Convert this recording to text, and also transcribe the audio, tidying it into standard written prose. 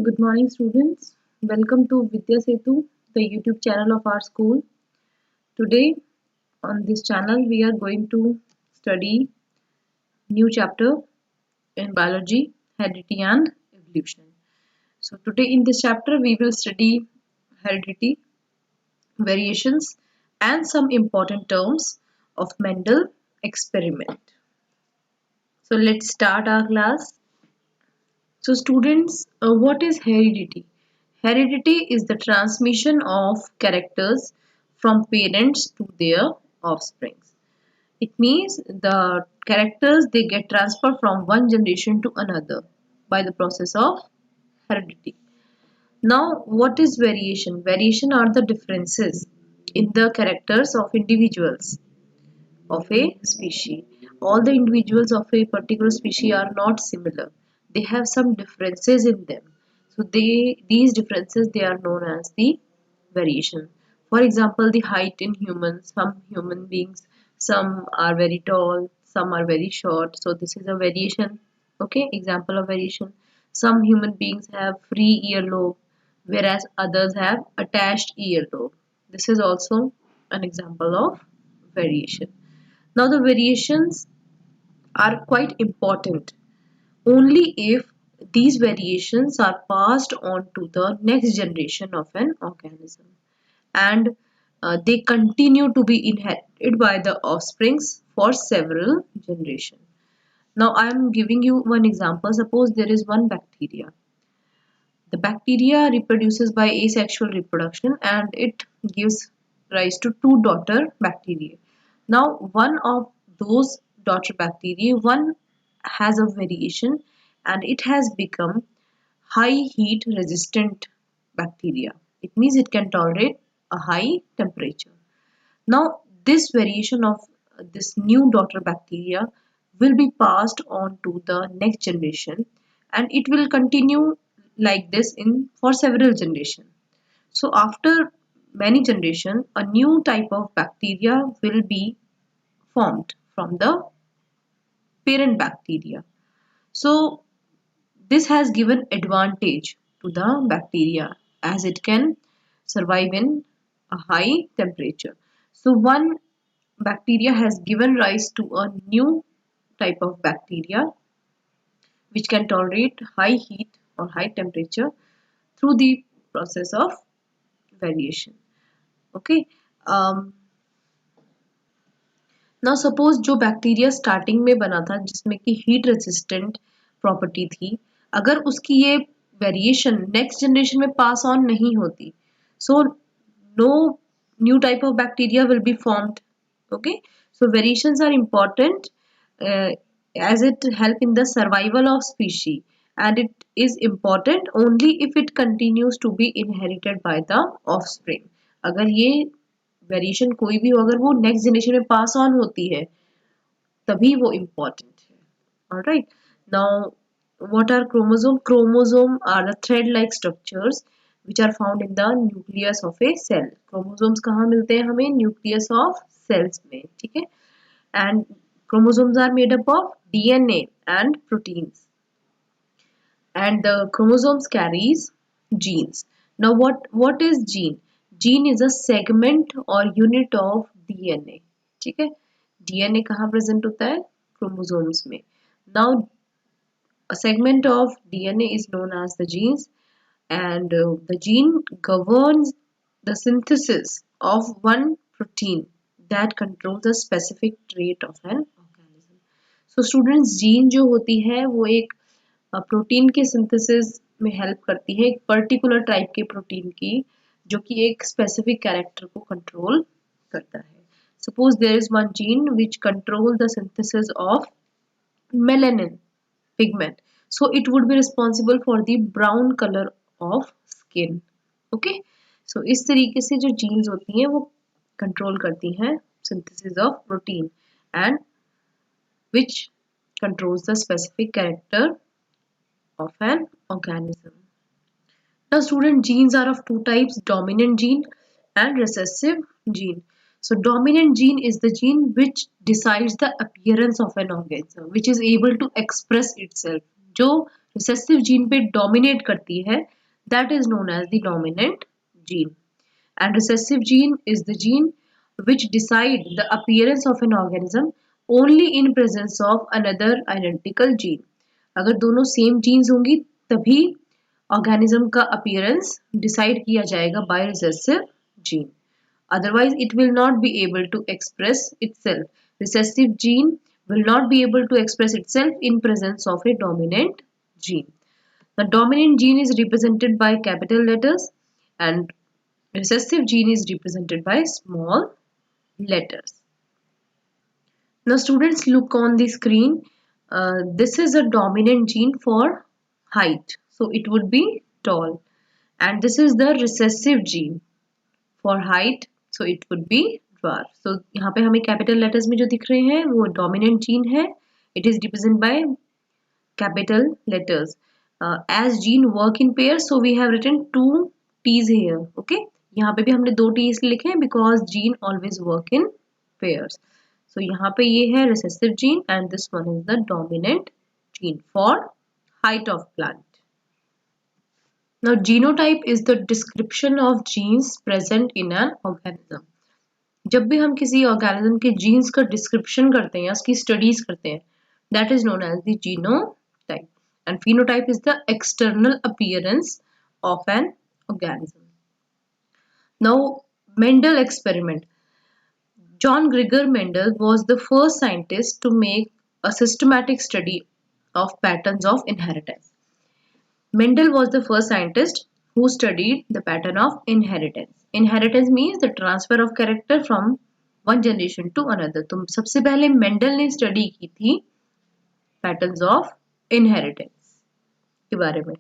Good morning, students. Welcome to Vidya Setu, the YouTube channel of our school. Today, on this channel, we are going to study new chapter in biology, heredity and evolution. So, today in this chapter, we will study heredity, variations, and some important terms of Mendel experiment. So, let's start our class. So students, what is heredity? Heredity is the transmission of characters from parents to their offspring. It means the characters they get transferred from one generation to another by the process of heredity. Now, what is variation? Variation are the differences in the characters of individuals of a species. All the individuals of a particular species are not similar. They have some differences in them. So these differences they are known as the variation. For example, the height in humans, some human beings, some are very tall, some are very short. So this is a variation. Okay, example of variation. Some human beings have free earlobe, whereas others have attached earlobe. This is also an example of variation. Now, the variations are quite important only if these variations are passed on to the next generation of an organism and they continue to be inherited by the offsprings for several generations. Now, I am giving you one example. Suppose there is one bacteria. The bacteria reproduces by asexual reproduction and it gives rise to two daughter bacteria. Now, one of those daughter bacteria, one has a variation and it has become high heat resistant bacteria. It means it can tolerate a high temperature. Now, this variation of this new daughter bacteria will be passed on to the next generation and it will continue like this in for several generations. So after many generations, a new type of bacteria will be formed from the parent bacteria. So this has given advantage to the bacteria as it can survive in a high temperature. So one bacteria has given rise to a new type of bacteria which can tolerate high heat or high temperature through the process of variation. Okay. ना suppose जो bacteria starting में बना था जिसमें कि heat resistant property थी अगर उसकी ये वेरिएशन नेक्स्ट जनरेशन में पास ऑन नहीं होती so no new type of bacteria will be formed okay so variations are important as it help in the survival of species and it is important only if it continues to be inherited by the offspring अगर ये variation कोई भी हो अगर वो next generation में pass on होती है तभी वो इम्पोर्टेंट है alright now what are chromosome chromosome are the thread like structures which are found in the nucleus of a cell chromosomes कहाँ मिलते हैं हमें nucleus of cells में ठीक है and chromosomes are made up of DNA and proteins and the chromosomes carries genes now what is gene gene is a segment or unit of DNA ठीक है DNA कहाँ प्रेजेंट होता है chromosomes में now a segment of DNA is known as the genes and the gene governs the synthesis of one protein that controls a specific trait of an organism so students gene जो होती है वो एक protein के synthesis में help करती है एक पर्टिकुलर टाइप के प्रोटीन की जो कि एक स्पेसिफिक कैरेक्टर को कंट्रोल करता है suppose there is one gene which control the synthesis of melanin pigment so it would be responsible for the brown color of skin okay so इस तरीके से जो जीन्स होती हैं वो कंट्रोल करती हैं synthesis of protein and which controls the specific character of an organism. Now student genes are of two types dominant gene and recessive gene. So dominant gene is the gene which decides the appearance of an organism which is able to express itself जो recessive gene पे dominate करती है, that is known as the dominant gene. And recessive gene is the gene which decide the appearance of an organism only in presence of another identical gene. अगर दोनों same jeans होंगी तभी organism का appearance decide किया जाएगा by recessive gene. Otherwise, it will not be able to express itself. Recessive gene will not be able to express itself in presence of a dominant gene. The dominant gene is represented by capital letters and recessive gene is represented by small letters. Now students, look on the screen. This is a dominant gene for height. So it would be tall. And this is the recessive gene for height. So it would be dwarf. So यहाँ पे हमें capital letters में जो दिख रहे हैं वो dominant gene है. It is represented by capital letters. As gene work in pairs, so we have written 2 T's here. Okay. यहाँ पे भी हमने 2 T's लिखे हैं because gene always work in pairs. So यहाँ पे ये है recessive gene and this one is the dominant gene for height of plant. Now genotype is the description of genes present in an organism. जब भी हम किसी organism के genes का description करते हैं या उसकी studies करते हैं, that is known as the genotype. And phenotype is the external appearance of an organism. Now Mendel experiment. John Gregor Mendel was the first scientist to make a systematic study of patterns of inheritance. Mendel was the first scientist who studied the pattern of inheritance. Inheritance means the transfer of character from one generation to another. तो सबसे पहले Mendel ने study की थी patterns of inheritance के बारे में.